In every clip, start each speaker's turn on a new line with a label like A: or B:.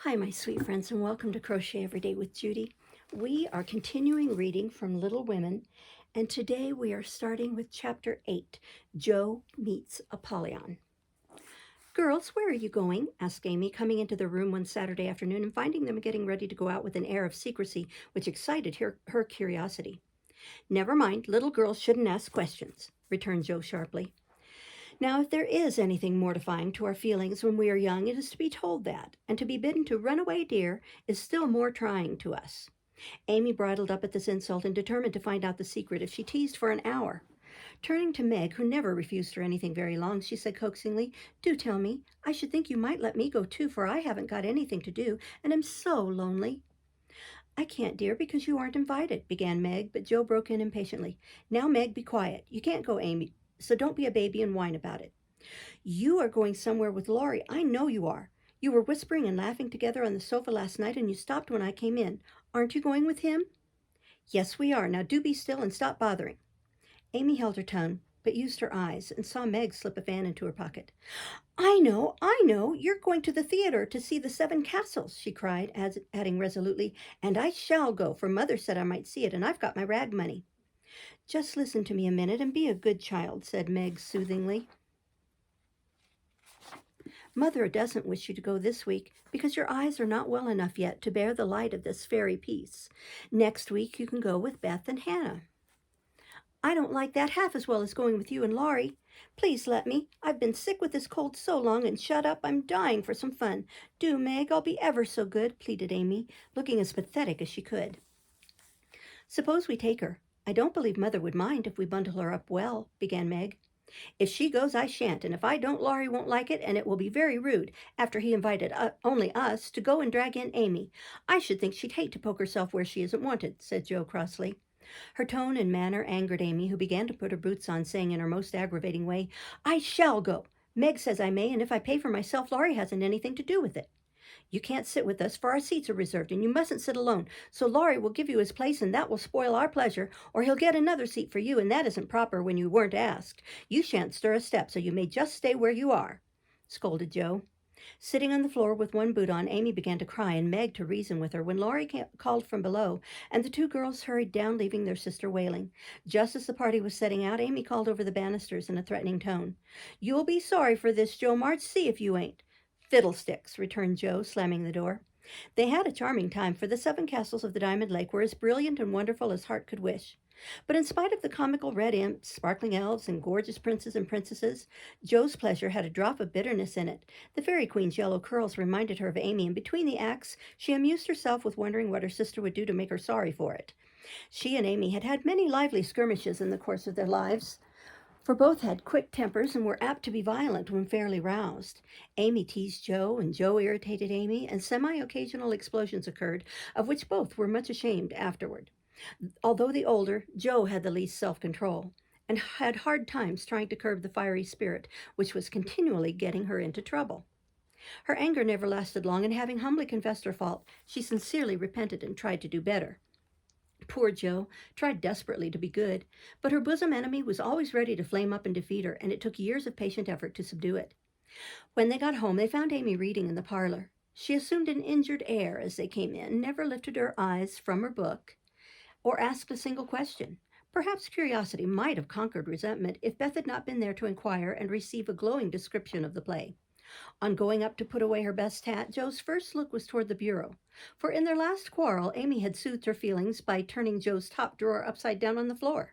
A: Hi, my sweet friends, and welcome to Crochet Every Day with Judy. We are continuing reading from Little Women, and today we are starting with Chapter 8, Jo Meets Apollyon. Girls, where are you going? Asked Amy, coming into the room one Saturday afternoon and finding them getting ready to go out with an air of secrecy which excited her curiosity. Never mind, little girls shouldn't ask questions, returned Jo sharply. Now, if there is anything mortifying to our feelings when we are young, it is to be told that, and to be bidden to run away, dear, is still more trying to us. Amy bridled up at this insult and determined to find out the secret if she teased for an hour. Turning to Meg, who never refused her anything very long, she said coaxingly, "Do tell me. I should think you might let me go too, for I haven't got anything to do, and am so lonely." "I can't, dear, because you aren't invited," began Meg, but Jo broke in impatiently. "Now, Meg, be quiet. You can't go, Amy, so don't be a baby and whine about it. You are going somewhere with Laurie. I know you are. You were whispering and laughing together on the sofa last night, and you stopped when I came in. Aren't you going with him?" "Yes, we are. Now do be still and stop bothering." Amy held her tongue, but used her eyes and saw Meg slip a fan into her pocket. I know. You're going to the theater to see The Seven Castles," she cried, adding resolutely, "and I shall go, for Mother said I might see it, and I've got my rag money." "Just listen to me a minute and be a good child," said Meg soothingly. "Mother doesn't wish you to go this week because your eyes are not well enough yet to bear the light of this fairy piece. Next week you can go with Beth and Hannah." "I don't like that half as well as going with you and Laurie. Please let me. I've been sick with this cold so long and shut up I'm dying for some fun. Do, Meg, I'll be ever so good," pleaded Amy, looking as pathetic as she could. "Suppose we take her. I don't believe Mother would mind if we bundle her up well," began Meg. "If she goes, I shan't, and if I don't, Laurie won't like it, and it will be very rude, after he invited only us, to go and drag in Amy. I should think she'd hate to poke herself where she isn't wanted," said Jo crossly. Her tone and manner angered Amy, who began to put her boots on, saying in her most aggravating way, "I shall go. Meg says I may, and if I pay for myself, Laurie hasn't anything to do with it. You can't sit with us, for our seats are reserved, and you mustn't sit alone. So Laurie will give you his place, and that will spoil our pleasure, or he'll get another seat for you, and that isn't proper when you weren't asked. You shan't stir a step, so you may just stay where you are," scolded Jo. Sitting on the floor with one boot on, Amy began to cry, and Meg to reason with her, when Laurie called from below, and the two girls hurried down, leaving their sister wailing. Just as the party was setting out, Amy called over the banisters in a threatening tone, "You'll be sorry for this, Jo March, see if you ain't." "Fiddlesticks," returned Jo, slamming the door. They had a charming time, for the seven castles of the Diamond Lake were as brilliant and wonderful as heart could wish. But in spite of the comical red imps, sparkling elves, and gorgeous princes and princesses, Jo's pleasure had a drop of bitterness in it. The Fairy Queen's yellow curls reminded her of Amy, and between the acts she amused herself with wondering what her sister would do to make her sorry for it. She and Amy had had many lively skirmishes in the course of their lives, for both had quick tempers and were apt to be violent when fairly roused. Amy teased Jo, and Jo irritated Amy, and semi-occasional explosions occurred, of which both were much ashamed afterward. Although the older, Jo had the least self-control, and had hard times trying to curb the fiery spirit, which was continually getting her into trouble. Her anger never lasted long, and having humbly confessed her fault, she sincerely repented and tried to do better. Poor Jo tried desperately to be good, but her bosom enemy was always ready to flame up and defeat her, and it took years of patient effort to subdue it. When they got home, they found Amy reading in the parlor. She assumed an injured air as they came in, never lifted her eyes from her book, or asked a single question. Perhaps curiosity might have conquered resentment if Beth had not been there to inquire and receive a glowing description of the play. On going up to put away her best hat, Jo's first look was toward the bureau, for in their last quarrel, Amy had soothed her feelings by turning Jo's top drawer upside down on the floor.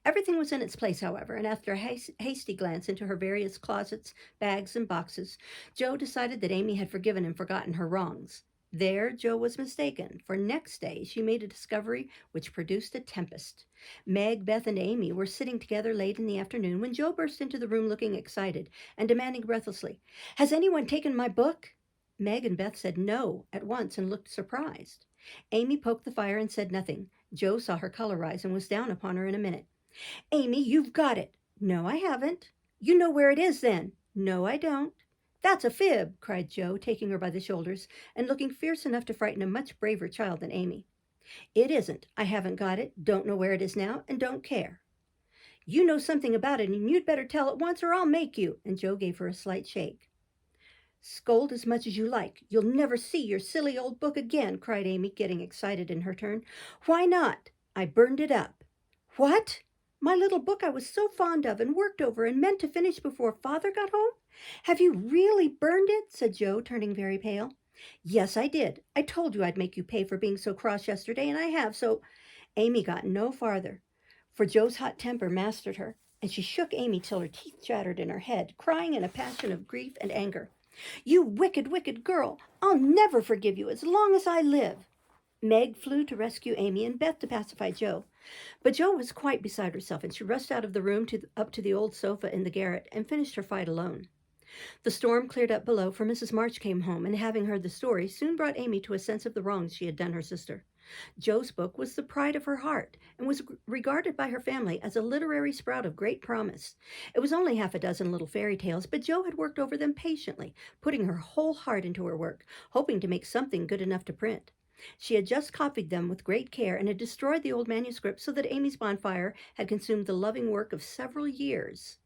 A: Everything was in its place, however, and after a hasty glance into her various closets, bags, and boxes, Jo decided that Amy had forgiven and forgotten her wrongs. There, Jo was mistaken, for next day she made a discovery which produced a tempest. Meg, Beth, and Amy were sitting together late in the afternoon when Jo burst into the room looking excited and demanding breathlessly, "Has anyone taken my book?" Meg and Beth said no at once and looked surprised. Amy poked the fire and said nothing. Jo saw her color rise and was down upon her in a minute. "Amy, you've got it." "No, I haven't." "You know where it is, then." "No, I don't." "That's a fib," cried Jo, taking her by the shoulders and looking fierce enough to frighten a much braver child than Amy. "It isn't. I haven't got it, don't know where it is now, and don't care." "You know something about it, and you'd better tell at once, or I'll make you," and Jo gave her a slight shake. Scold as much as you like. You'll never see your silly old book again, cried Amy, getting excited in her turn. Why not? I burned it up. What? My little book I was so fond of and worked over and meant to finish before Father got home? Have you really burned it? Said Joe, turning very pale. Yes, I did. I told you I'd make you pay for being so cross yesterday, and I have, so Amy got no farther, for Joe's hot temper mastered her, and she shook Amy till her teeth chattered in her head, crying in a passion of grief and anger. You wicked, wicked girl! I'll never forgive you as long as I live. Meg flew to rescue Amy and Beth to pacify Joe. But Joe was quite beside herself, and she rushed out of the room up to the old sofa in the garret and finished her fight alone. The storm cleared up below, for Mrs. March came home, and having heard the story, soon brought Amy to a sense of the wrongs she had done her sister. Joe's book was the pride of her heart, and was regarded by her family as a literary sprout of great promise. It was only half a dozen little fairy tales, but Joe had worked over them patiently, putting her whole heart into her work, hoping to make something good enough to print. She had just copied them with great care and had destroyed the old manuscript so that Amy's bonfire had consumed the loving work of several years.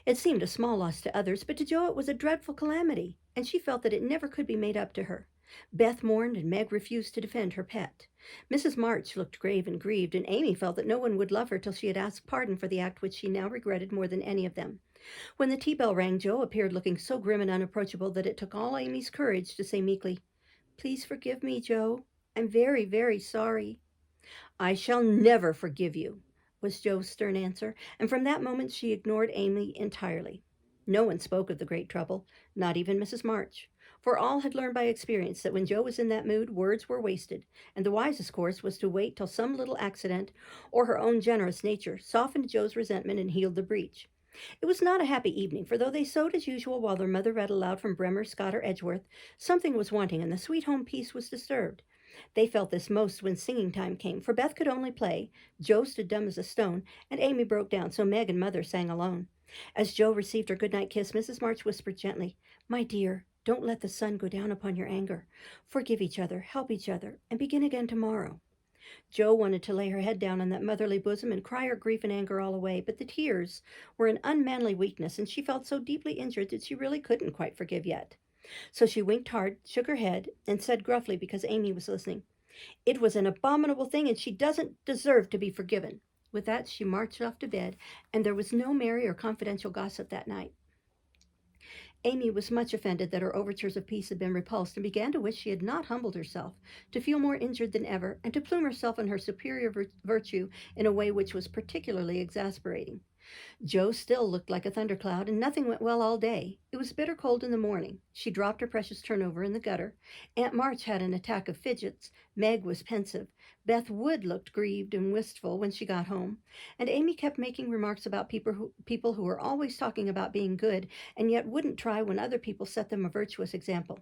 A: It seemed a small loss to others, but to Joe it was a dreadful calamity, and she felt that it never could be made up to her. Beth mourned, and Meg refused to defend her pet. Mrs. March looked grave and grieved, and Amy felt that no one would love her till she had asked pardon for the act which she now regretted more than any of them. When the tea bell rang, Joe appeared looking so grim and unapproachable that it took all Amy's courage to say meekly, "Please forgive me, Joe. I'm very, very sorry." "I shall never forgive you," was Joe's stern answer, and from that moment she ignored Amy entirely. No one spoke of the great trouble, not even Mrs. March, for all had learned by experience that when Joe was in that mood, words were wasted, and the wisest course was to wait till some little accident, or her own generous nature, softened Joe's resentment and healed the breach. It was not a happy evening, for though they sewed as usual while their mother read aloud from Bremer, Scott, or Edgeworth, something was wanting, and the sweet home peace was disturbed. They felt this most when singing time came, for Beth could only play, Joe stood dumb as a stone, and Amy broke down, so Meg and Mother sang alone. As Joe received her good-night kiss, Mrs. March whispered gently, "My dear, don't let the sun go down upon your anger. Forgive each other, help each other, and begin again tomorrow." Joe wanted to lay her head down on that motherly bosom and cry her grief and anger all away, but the tears were an unmanly weakness, and she felt so deeply injured that she really couldn't quite forgive yet. So she winked hard, shook her head, and said gruffly, because Amy was listening, "It was an abominable thing, and she doesn't deserve to be forgiven." With that, she marched off to bed, and there was no merry or confidential gossip that night. Amy was much offended that her overtures of peace had been repulsed, and began to wish she had not humbled herself, to feel more injured than ever, and to plume herself on her superior virtue in a way which was particularly exasperating. Joe still looked like a thundercloud, and nothing went well all day. It was bitter cold in the morning. She dropped her precious turnover in the gutter. Aunt March had an attack of fidgets. Meg was pensive. Beth Wood looked grieved and wistful when she got home. And Amy kept making remarks about people who were always talking about being good, and yet wouldn't try when other people set them a virtuous example.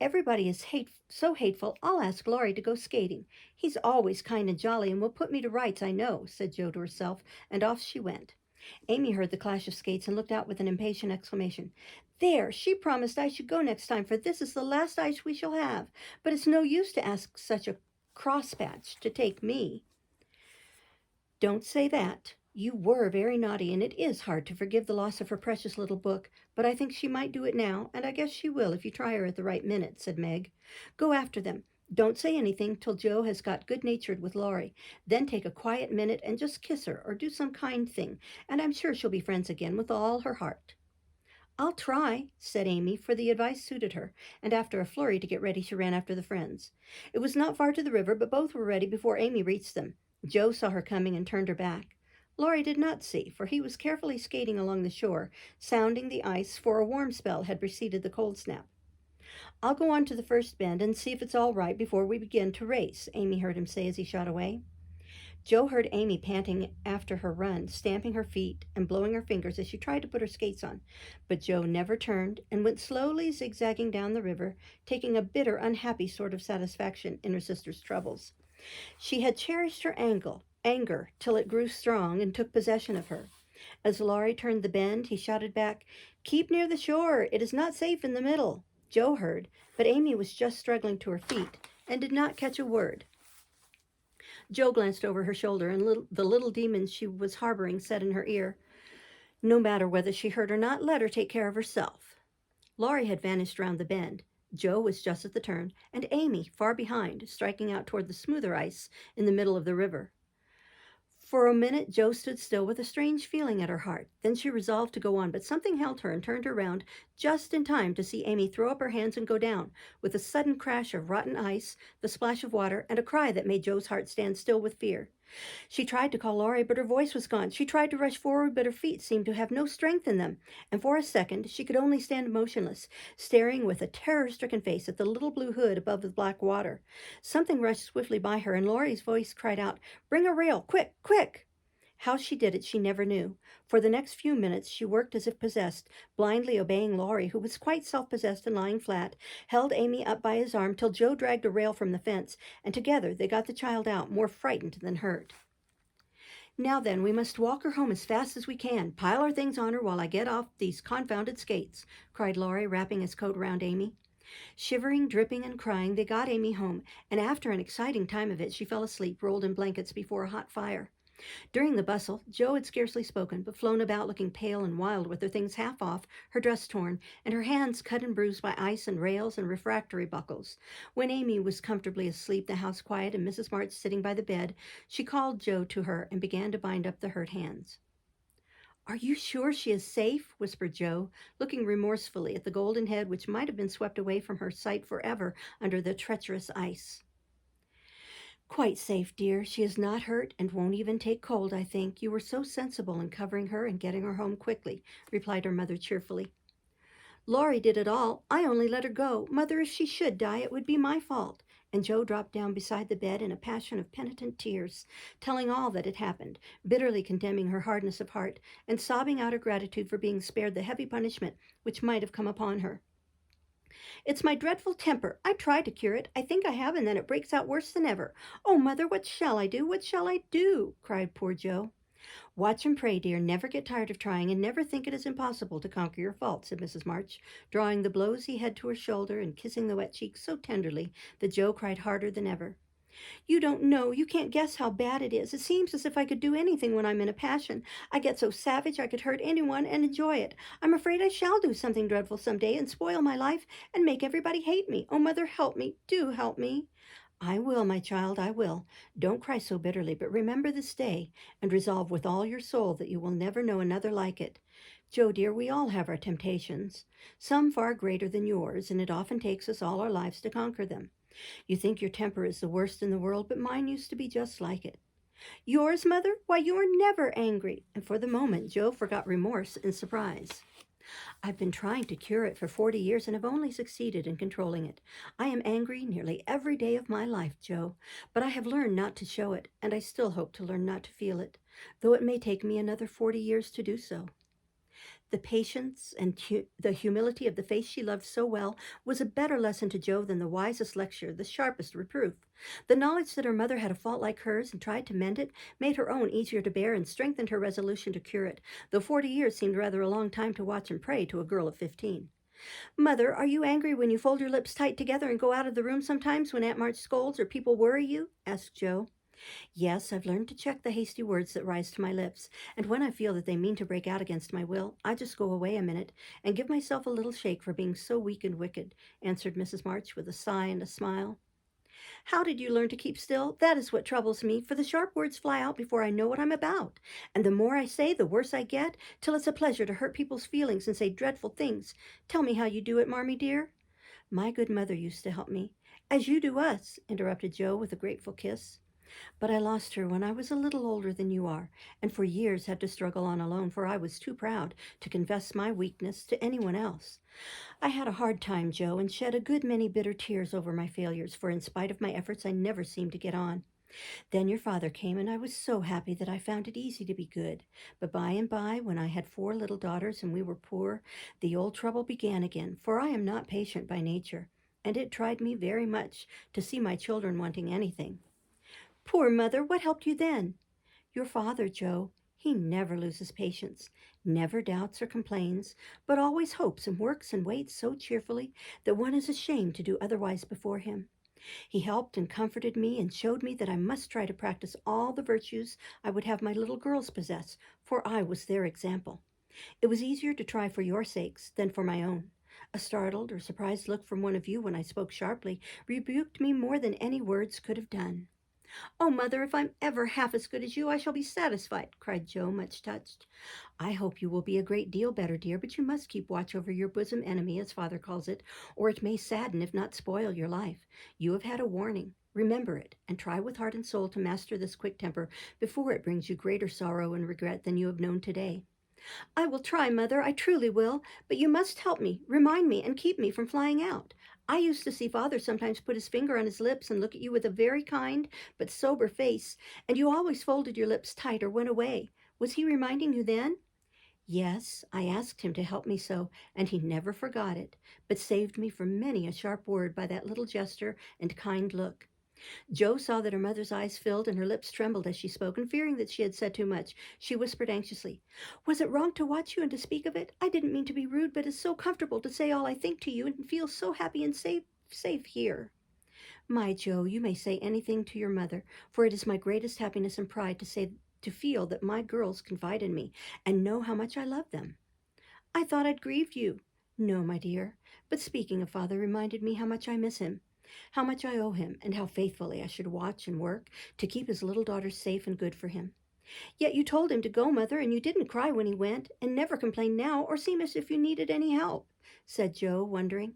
A: "Everybody is so hateful, I'll ask Laurie to go skating. He's always kind and jolly and will put me to rights, I know," said Joe to herself, and off she went. Amy heard the clash of skates and looked out with an impatient exclamation. "There, she promised I should go next time, for this is the last ice we shall have. But it's no use to ask such a crosspatch to take me." "Don't say that. You were very naughty, and it is hard to forgive the loss of her precious little book, but I think she might do it now, and I guess she will if you try her at the right minute," said Meg. "Go after them. Don't say anything till Joe has got good-natured with Laurie. Then take a quiet minute and just kiss her or do some kind thing, and I'm sure she'll be friends again with all her heart." "I'll try," said Amy, for the advice suited her, and after a flurry to get ready, she ran after the friends. It was not far to the river, but both were ready before Amy reached them. Joe saw her coming and turned her back. Laurie did not see, for he was carefully skating along the shore, sounding the ice, for a warm spell had preceded the cold snap. "I'll go on to the first bend and see if it's all right before we begin to race," Amy heard him say as he shot away. Joe heard Amy panting after her run, stamping her feet and blowing her fingers as she tried to put her skates on. But Joe never turned and went slowly zigzagging down the river, taking a bitter, unhappy sort of satisfaction in her sister's troubles. She had cherished her anger till it grew strong and took possession of her. As Laurie turned the bend, he shouted back, "Keep near the shore. It is not safe in the middle." Joe heard, but Amy was just struggling to her feet and did not catch a word. Joe glanced over her shoulder, and the little demon she was harboring said in her ear, "No matter whether she heard or not, let her take care of herself." Laurie had vanished round the bend. Joe was just at the turn, and Amy, far behind, striking out toward the smoother ice in the middle of the river. For a minute, Joe stood still with a strange feeling at her heart. Then she resolved to go on, but something held her and turned her round just in time to see Amy throw up her hands and go down, with a sudden crash of rotten ice, the splash of water, and a cry that made Joe's heart stand still with fear. She tried to call Laurie, but her voice was gone. She tried to rush forward, but her feet seemed to have no strength in them, and for a second she could only stand motionless, staring with a terror-stricken face at the little blue hood above the black water. Something rushed swiftly by her, and Laurie's voice cried out, "Bring a rail, quick, quick!" How she did it she never knew. For the next few minutes she worked as if possessed, blindly obeying Laurie, who was quite self-possessed and lying flat, held Amy up by his arm till Joe dragged a rail from the fence, and together they got the child out, more frightened than hurt. "Now then, we must walk her home as fast as we can. Pile our things on her while I get off these confounded skates," cried Laurie, wrapping his coat around Amy. Shivering, dripping, and crying, they got Amy home, and after an exciting time of it, she fell asleep, rolled in blankets before a hot fire. During the bustle, Joe had scarcely spoken, but flown about looking pale and wild with her things half off, her dress torn, and her hands cut and bruised by ice and rails and refractory buckles. When Amy was comfortably asleep, the house quiet, and Mrs. March sitting by the bed, she called Joe to her and began to bind up the hurt hands. "Are you sure she is safe?" whispered Joe, looking remorsefully at the golden head which might have been swept away from her sight forever under the treacherous ice. "Quite safe, dear. She is not hurt and won't even take cold, I think. You were so sensible in covering her and getting her home quickly," replied her mother cheerfully. "Laurie did it all. I only let her go. Mother, if she should die, it would be my fault." And Joe dropped down beside the bed in a passion of penitent tears, telling all that had happened, bitterly condemning her hardness of heart, and sobbing out her gratitude for being spared the heavy punishment which might have come upon her. "It's my dreadful temper. I try to cure it. I think I have, and then it breaks out worse than ever. Oh, Mother, what shall I do? What shall I do?" cried poor Joe. "Watch and pray, dear. Never get tired of trying, and never think it is impossible to conquer your fault," said Mrs. March, drawing the blowsy head to her shoulder and kissing the wet cheek so tenderly that Joe cried harder than ever. "You don't know, you can't guess how bad it is. It seems as if I could do anything when I'm in a passion. I get so savage I could hurt anyone and enjoy it. I'm afraid I shall do something dreadful some day and spoil my life and make everybody hate me. Oh, Mother, help me. Do help me." "I will, my child, I will. Don't cry so bitterly, but remember this day, and resolve with all your soul that you will never know another like it. Joe, dear, we all have our temptations, some far greater than yours, and it often takes us all our lives to conquer them. You think your temper is the worst in the world, but mine used to be just like it." "Yours, Mother? Why, you are never angry." And for the moment, Joe forgot remorse in surprise. "I've been trying to cure it for 40 years and have only succeeded in controlling it. I am angry nearly every day of my life, Joe, but I have learned not to show it, and I still hope to learn not to feel it, though it may take me another 40 years to do so." The patience and the humility of the face she loved so well was a better lesson to Joe than the wisest lecture, the sharpest reproof. The knowledge that her mother had a fault like hers and tried to mend it made her own easier to bear and strengthened her resolution to cure it, though 40 years seemed rather a long time to watch and pray to a girl of 15. "Mother, are you angry when you fold your lips tight together and go out of the room sometimes when Aunt March scolds or people worry you?" asked Joe. "Yes, I've learned to check the hasty words that rise to my lips, and when I feel that they mean to break out against my will, I just go away a minute and give myself a little shake for being so weak and wicked," answered Mrs. March with a sigh and a smile. "How did you learn to keep still? That is what troubles me, for the sharp words fly out before I know what I'm about, and the more I say, the worse I get, till it's a pleasure to hurt people's feelings and say dreadful things. Tell me how you do it, Marmee dear." "My good mother used to help me." "As you do us," interrupted Joe with a grateful kiss. "But I lost her when I was a little older than you are, and for years had to struggle on alone, for I was too proud to confess my weakness to anyone else. I had a hard time, Joe, and shed a good many bitter tears over my failures, for in spite of my efforts I never seemed to get on. Then your father came, and I was so happy that I found it easy to be good. But by and by, when I had 4 little daughters and we were poor, the old trouble began again, for I am not patient by nature, and it tried me very much to see my children wanting anything." "Poor Mother, what helped you then?" "Your father, Joe. He never loses patience, never doubts or complains, but always hopes and works and waits so cheerfully that one is ashamed to do otherwise before him. He helped and comforted me and showed me that I must try to practice all the virtues I would have my little girls possess, for I was their example. It was easier to try for your sakes than for my own. A startled or surprised look from one of you when I spoke sharply rebuked me more than any words could have done. Oh, Mother, if I'm ever half as good as you, I shall be satisfied, cried Joe, much touched. I hope you will be a great deal better, dear, but you must keep watch over your bosom enemy, as Father calls it, or it may sadden, if not spoil, your life. You have had a warning. Remember it, and try with heart and soul to master this quick temper before it brings you greater sorrow and regret than you have known today. I will try, Mother, I truly will, but you must help me, remind me, and keep me from flying out. I used to see Father sometimes put his finger on his lips and look at you with a very kind but sober face, and you always folded your lips tight or went away. Was he reminding you then? Yes, I asked him to help me so, and he never forgot it, but saved me from many a sharp word by that little gesture and kind look. Jo saw that her mother's eyes filled and her lips trembled as she spoke, and fearing that she had said too much, she whispered anxiously, Was it wrong to watch you and to speak of it? I didn't mean to be rude, but it's so comfortable to say all I think to you and feel so happy and safe here. My Jo, you may say anything to your mother, for it is my greatest happiness and pride to feel that my girls confide in me and know how much I love them. I thought I'd grieved you. No, my dear, but speaking of Father reminded me how much I miss him, how much I owe him, and how faithfully I should watch and work to keep his little daughters safe and good for him. Yet you told him to go, Mother, and you didn't cry when he went, and never complain now or seem as if you needed any help, said Jo, wondering.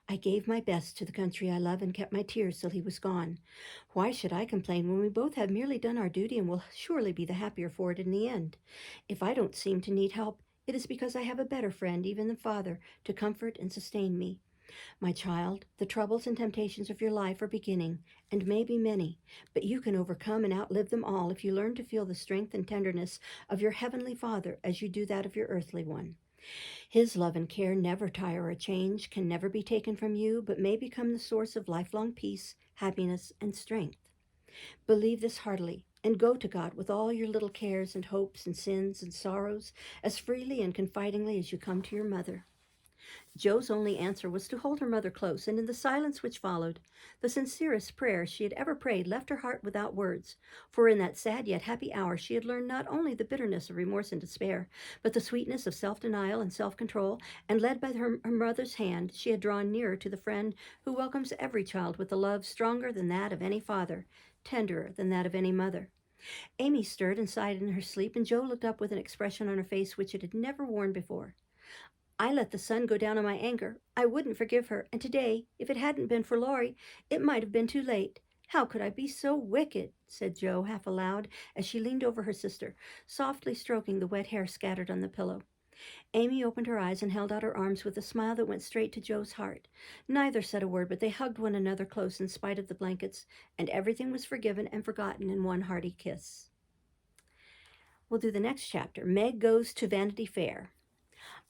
A: I gave my best to the country I love and kept my tears till he was gone. Why should I complain when we both have merely done our duty and will surely be the happier for it in the end? If I don't seem to need help, it is because I have a better friend, even than Father, to comfort and sustain me. My child, the troubles and temptations of your life are beginning, and may be many, but you can overcome and outlive them all if you learn to feel the strength and tenderness of your heavenly Father as you do that of your earthly one. His love and care never tire or change, can never be taken from you, but may become the source of lifelong peace, happiness, and strength. Believe this heartily, and go to God with all your little cares and hopes and sins and sorrows as freely and confidingly as you come to your mother. Jo's only answer was to hold her mother close, and in the silence which followed, the sincerest prayer she had ever prayed left her heart without words, for in that sad yet happy hour she had learned not only the bitterness of remorse and despair, but the sweetness of self-denial and self-control, and led by her mother's hand, she had drawn nearer to the friend who welcomes every child with a love stronger than that of any father, tenderer than that of any mother. Amy stirred and sighed in her sleep, and Jo looked up with an expression on her face which it had never worn before. I let the sun go down on my anger. I wouldn't forgive her, and today, if it hadn't been for Laurie, it might have been too late. How could I be so wicked? Said Jo, half aloud, as she leaned over her sister, softly stroking the wet hair scattered on the pillow. Amy opened her eyes and held out her arms with a smile that went straight to Jo's heart. Neither said a word, but they hugged one another close in spite of the blankets, and everything was forgiven and forgotten in one hearty kiss. We'll do the next chapter. Meg Goes to Vanity Fair.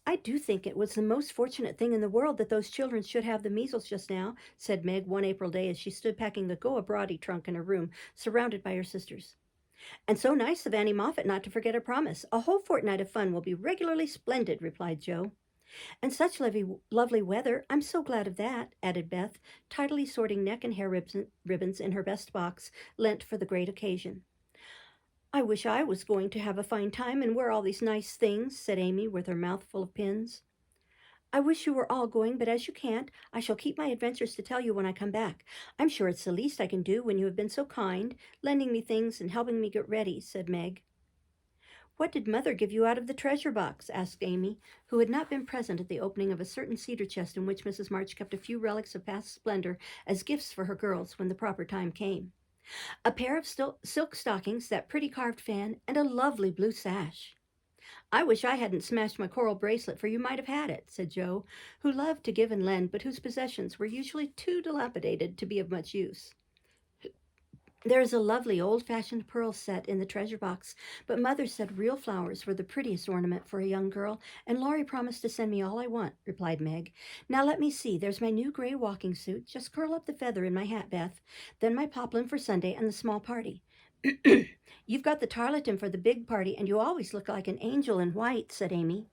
A: I do think it was the most fortunate thing in the world that those children should have the measles just now, said Meg one April day as she stood packing the go-abroady trunk in her room, surrounded by her sisters. And so nice of Annie Moffat not to forget her promise. A whole fortnight of fun will be regularly splendid, replied Jo. And such lovely weather. I'm so glad of that, added Beth, tidily sorting neck and hair ribbons in her best box, lent for the great occasion. I wish I was going to have a fine time and wear all these nice things, said Amy with her mouth full of pins. I wish you were all going, but as you can't, I shall keep my adventures to tell you when I come back. I'm sure it's the least I can do when you have been so kind, lending me things and helping me get ready, said Meg. What did Mother give you out of the treasure box? Asked Amy, who had not been present at the opening of a certain cedar chest in which Mrs. March kept a few relics of past splendor as gifts for her girls when the proper time came. A pair of silk stockings, that pretty carved fan, and a lovely blue sash. I wish I hadn't smashed my coral bracelet, for you might have had it, said Jo, who loved to give and lend, but whose possessions were usually too dilapidated to be of much use. There is a lovely old-fashioned pearl set in the treasure box, but Mother said real flowers were the prettiest ornament for a young girl, and Laurie promised to send me all I want, replied Meg. Now let me see, there's my new gray walking suit. Just curl up the feather in my hat, Beth. Then my poplin for Sunday and the small party. You've got the tarlatan for the big party, and you always look like an angel in white, said Amy.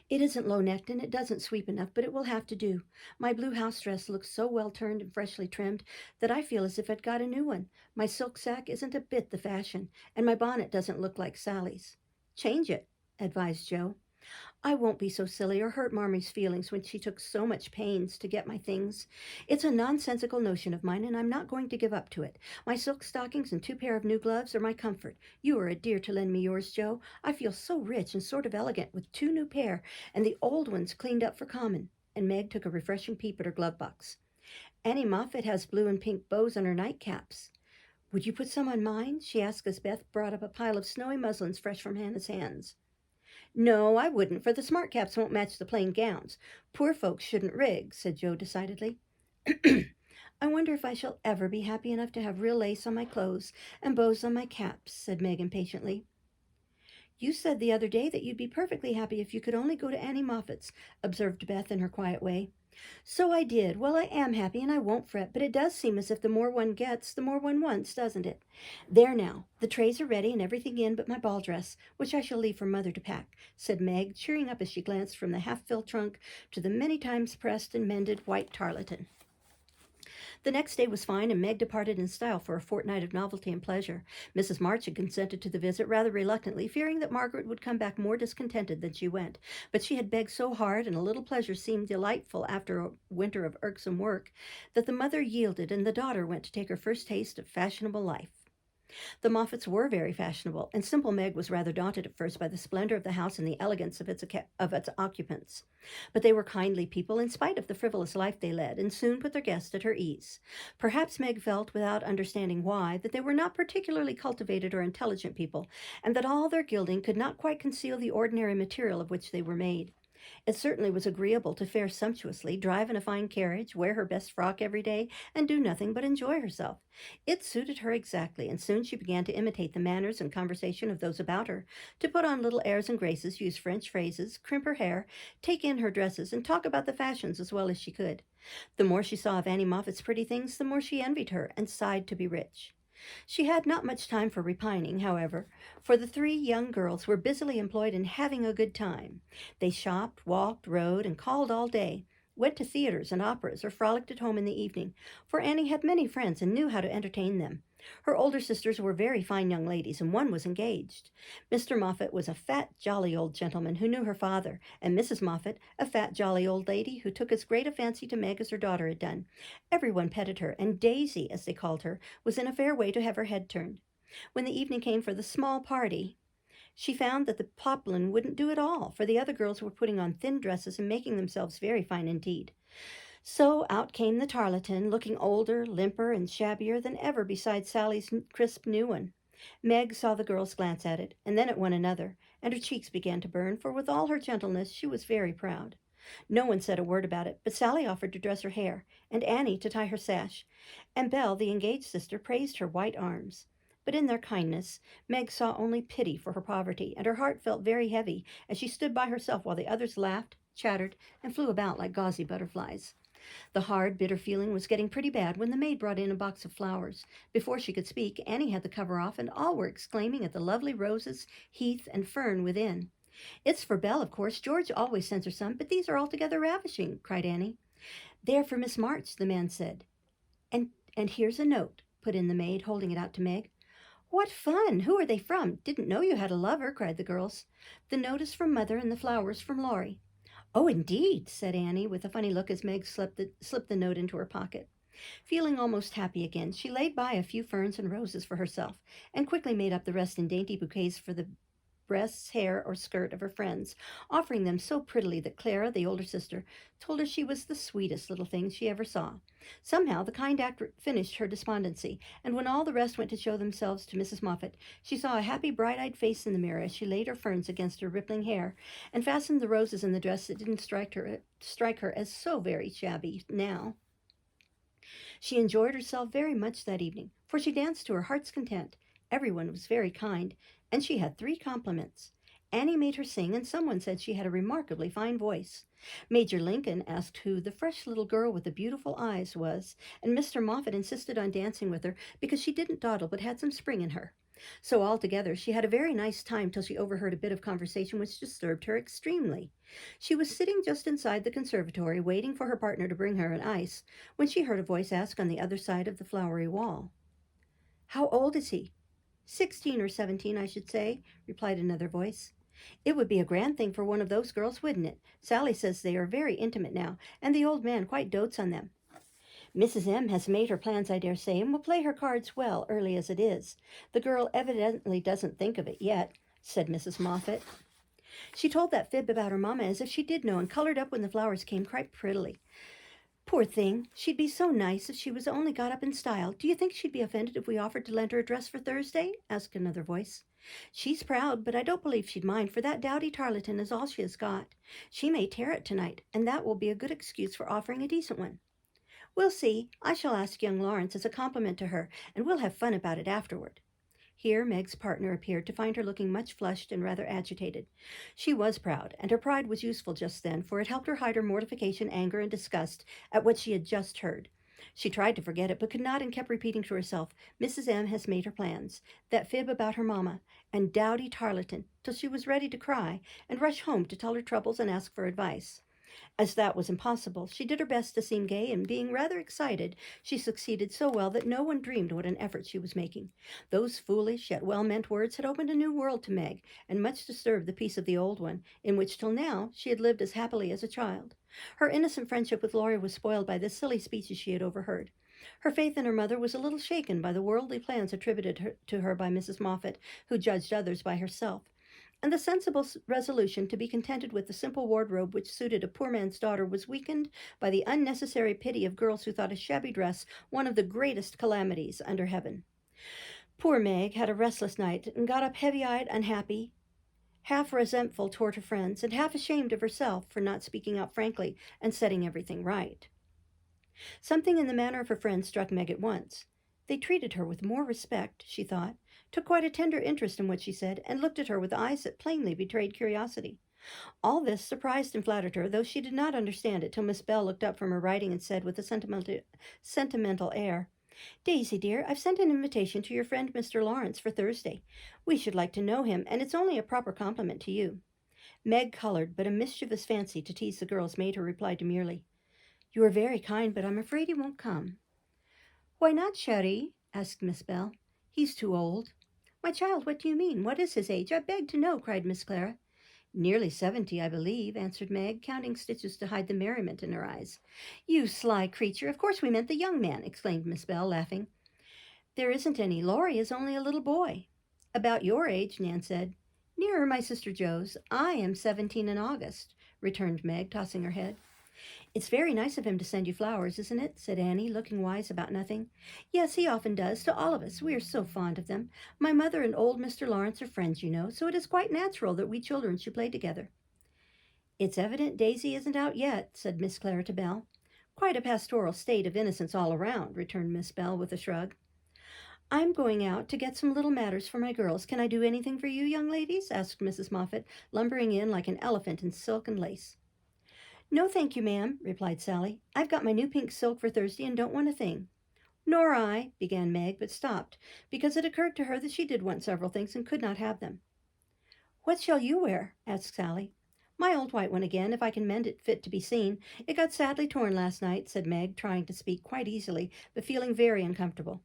A: It isn't low-necked and it doesn't sweep enough, but it will have to do. My blue house dress looks so well-turned and freshly trimmed that I feel as if I'd got a new one. My silk sack isn't a bit the fashion, and my bonnet doesn't look like Sally's. Change it, advised Jo. I won't be so silly or hurt Marmy's feelings when she took so much pains to get my things. It's a nonsensical notion of mine, and I'm not going to give up to it. My silk stockings and 2 pair of new gloves are my comfort. You are a dear to lend me yours, Joe. I feel so rich and sort of elegant with 2 new pair, and the old ones cleaned up for common. And Meg took a refreshing peep at her glove box. Annie Moffat has blue and pink bows on her nightcaps. Would you put some on mine? She asked as Beth brought up a pile of snowy muslins fresh from Hannah's hands. No, I wouldn't, for the smart caps won't match the plain gowns. Poor folks shouldn't rig, said Joe decidedly. I wonder if I shall ever be happy enough to have real lace on my clothes and bows on my caps, said Meg impatiently. You said the other day that you'd be perfectly happy if you could only go to Annie Moffat's, observed Beth in her quiet way. So I did. Well, I am happy and I won't fret, but it does seem as if the more one gets, the more one wants, doesn't it? There now, the trays are ready and everything in but my ball dress, which I shall leave for Mother to pack, said Meg, cheering up as she glanced from the half-filled trunk to the many times pressed and mended white tarlatan. The next day was fine, and Meg departed in style for a fortnight of novelty and pleasure. Mrs. March had consented to the visit rather reluctantly, fearing that Margaret would come back more discontented than she went. But she had begged so hard, and a little pleasure seemed delightful after a winter of irksome work, that the mother yielded, and the daughter went to take her first taste of fashionable life. The Moffats were very fashionable, and simple Meg was rather daunted at first by the splendor of the house and the elegance of its occupants. But they were kindly people in spite of the frivolous life they led, and soon put their guest at her ease. Perhaps Meg felt, without understanding why, that they were not particularly cultivated or intelligent people, and that all their gilding could not quite conceal the ordinary material of which they were made. It certainly was agreeable to fare sumptuously, drive in a fine carriage, wear her best frock every day, and do nothing but enjoy herself. It suited her exactly, and soon she began to imitate the manners and conversation of those about her, to put on little airs and graces, use French phrases, crimp her hair, take in her dresses, and talk about the fashions as well as she could. The more she saw of Annie Moffat's pretty things, the more she envied her and sighed to be rich. She had not much time for repining, however, for the 3 young girls were busily employed in having a good time. They shopped, walked, rode, and called all day, went to theaters and operas, or frolicked at home in the evening, for Annie had many friends and knew how to entertain them. Her older sisters were very fine young ladies, and one was engaged. Mr. Moffat was a fat, jolly old gentleman who knew her father, and Mrs. Moffat, a fat, jolly old lady who took as great a fancy to Meg as her daughter had done. Everyone petted her, and Daisy, as they called her, was in a fair way to have her head turned. When the evening came for the small party, she found that the poplin wouldn't do at all, for the other girls were putting on thin dresses and making themselves very fine indeed. So out came the tarlatan, looking older, limper, and shabbier than ever beside Sally's crisp new one. Meg saw the girls glance at it, and then at one another, and her cheeks began to burn, for with all her gentleness she was very proud. No one said a word about it, but Sally offered to dress her hair, and Annie to tie her sash, and Belle, the engaged sister, praised her white arms. But in their kindness, Meg saw only pity for her poverty, and her heart felt very heavy as she stood by herself while the others laughed, chattered, and flew about like gauzy butterflies. The hard, bitter feeling was getting pretty bad when the maid brought in a box of flowers. Before she could speak, Annie had the cover off, and all were exclaiming at the lovely roses, heath, and fern within. It's for Belle, of course. George always sends her some, but these are altogether ravishing, cried Annie. They're for Miss March, the man said. And here's a note, put in the maid, holding it out to Meg. What fun! Who are they from? Didn't know you had a lover, cried the girls. The note is from Mother, and the flowers from Laurie. Oh, indeed, said Annie, with a funny look as Meg slipped the note into her pocket. Feeling almost happy again, she laid by a few ferns and roses for herself, and quickly made up the rest in dainty bouquets for the breasts, hair, or skirt of her friends, offering them so prettily that Clara, the older sister, told her she was the sweetest little thing she ever saw. Somehow the kind act finished her despondency, and when all the rest went to show themselves to Mrs. Moffat, she saw a happy, bright-eyed face in the mirror as she laid her ferns against her rippling hair, and fastened the roses in the dress that didn't strike her as so very shabby now. She enjoyed herself very much that evening, for she danced to her heart's content. Everyone was very kind, and she had 3 compliments. Annie made her sing, and someone said she had a remarkably fine voice. Major Lincoln asked who the fresh little girl with the beautiful eyes was, and Mr. Moffat insisted on dancing with her because she didn't dawdle but had some spring in her. So altogether she had a very nice time till she overheard a bit of conversation which disturbed her extremely. She was sitting just inside the conservatory, waiting for her partner to bring her an ice, when she heard a voice ask on the other side of the flowery wall. How old is he? 16 or 17, I should say, replied another voice. It would be a grand thing for one of those girls, wouldn't it? Sally says they are very intimate now, and the old man quite dotes on them. Mrs. M has made her plans, I dare say, and will play her cards well, early as it is. The girl evidently doesn't think of it yet, said Mrs. Moffat. She told that fib about her mamma as if she did know, and colored up when the flowers came quite prettily. Poor thing, she'd be so nice if she was only got up in style. Do you think she'd be offended if we offered to lend her a dress for Thursday? Asked another voice. She's proud, but I don't believe she'd mind, for that dowdy tarlatan is all she has got. She may tear it tonight, and that will be a good excuse for offering a decent one. We'll see. I shall ask young Lawrence as a compliment to her, and we'll have fun about it afterward. Here Meg's partner appeared, to find her looking much flushed and rather agitated. She was proud, and her pride was useful just then, for it helped her hide her mortification, anger, and disgust at what she had just heard. She tried to forget it, but could not, and kept repeating to herself, Mrs. M has made her plans, that fib about her mamma, and dowdy tarlatan, till she was ready to cry, and rush home to tell her troubles and ask for advice. As that was impossible, she did her best to seem gay, and being rather excited, she succeeded so well that no one dreamed what an effort she was making. Those foolish yet well-meant words had opened a new world to Meg, and much disturbed the peace of the old one, in which till now she had lived as happily as a child. Her innocent friendship with Laurie was spoiled by the silly speeches she had overheard. Her faith in her mother was a little shaken by the worldly plans attributed to her by Mrs. Moffat, who judged others by herself, and the sensible resolution to be contented with the simple wardrobe which suited a poor man's daughter was weakened by the unnecessary pity of girls who thought a shabby dress one of the greatest calamities under heaven. Poor Meg had a restless night, and got up heavy-eyed, unhappy, half resentful toward her friends, and half ashamed of herself for not speaking out frankly and setting everything right. Something in the manner of her friends struck Meg at once. They treated her with more respect, she thought, took quite a tender interest in what she said, and looked at her with eyes that plainly betrayed curiosity. All this surprised and flattered her, though she did not understand it till Miss Bell looked up from her writing and said with a sentimental air, "Daisy, dear, I've sent an invitation to your friend Mr. Lawrence for Thursday. We should like to know him, and it's only a proper compliment to you." Meg colored, but a mischievous fancy to tease the girls made her reply demurely, "You are very kind, but I'm afraid he won't come." "Why not, Chérie?" asked Miss Bell. "He's too old." "My child, what do you mean? What is his age? I beg to know," cried Miss Clara. "Nearly 70, I believe," answered Meg, counting stitches to hide the merriment in her eyes. "You sly creature! Of course we meant the young man," exclaimed Miss Bell, laughing. "There isn't any. Laurie is only a little boy." "About your age," Nan said. "Nearer my sister Jo's. I am 17 in August," returned Meg, tossing her head. "It's very nice of him to send you flowers, isn't it?" said Annie, looking wise about nothing. "Yes, he often does, to all of us. We are so fond of them. My mother and old Mr. Lawrence are friends, you know, so it is quite natural that we children should play together." "It's evident Daisy isn't out yet," said Miss Clara to Belle. "Quite a pastoral state of innocence all around," returned Miss Bell with a shrug. "I'm going out to get some little matters for my girls. Can I do anything for you, young ladies?" asked Mrs. Moffat, lumbering in like an elephant in silk and lace. "No, thank you, ma'am," replied Sally. "I've got my new pink silk for Thursday and don't want a thing." "Nor I," began Meg, but stopped, because it occurred to her that she did want several things and could not have them. "What shall you wear?" asked Sally. "My old white one again, if I can mend it fit to be seen. It got sadly torn last night," said Meg, trying to speak quite easily, but feeling very uncomfortable.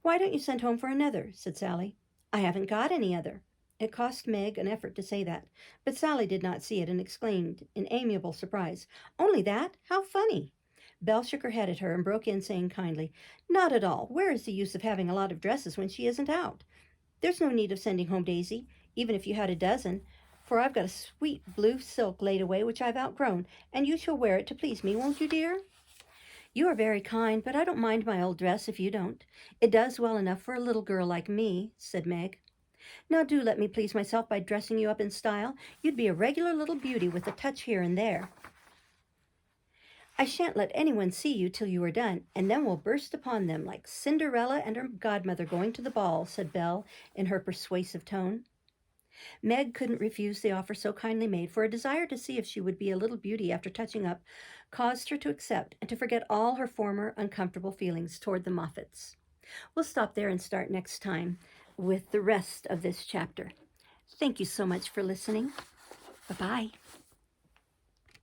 A: "Why don't you send home for another?" said Sally. "I haven't got any other." It cost Meg an effort to say that, but Sally did not see it and exclaimed in amiable surprise, "Only that? How funny!" Belle shook her head at her and broke in, saying kindly, "Not at all. Where is the use of having a lot of dresses when she isn't out? There's no need of sending home Daisy, even if you had a dozen, for I've got a sweet blue silk laid away which I've outgrown, and you shall wear it to please me, won't you, dear?" "You are very kind, but I don't mind my old dress if you don't. It does well enough for a little girl like me," said Meg. "Now do let me please myself by dressing you up in style. You'd be a regular little beauty with a touch here and there." "I shan't let anyone see you till you are done, and then we'll burst upon them like Cinderella and her godmother going to the ball," said Belle in her persuasive tone. Meg couldn't refuse the offer so kindly made, for a desire to see if she would be a little beauty after touching up caused her to accept and to forget all her former uncomfortable feelings toward the Moffats. We'll stop there and start next time with the rest of this chapter. Thank you so much for listening. Bye-bye.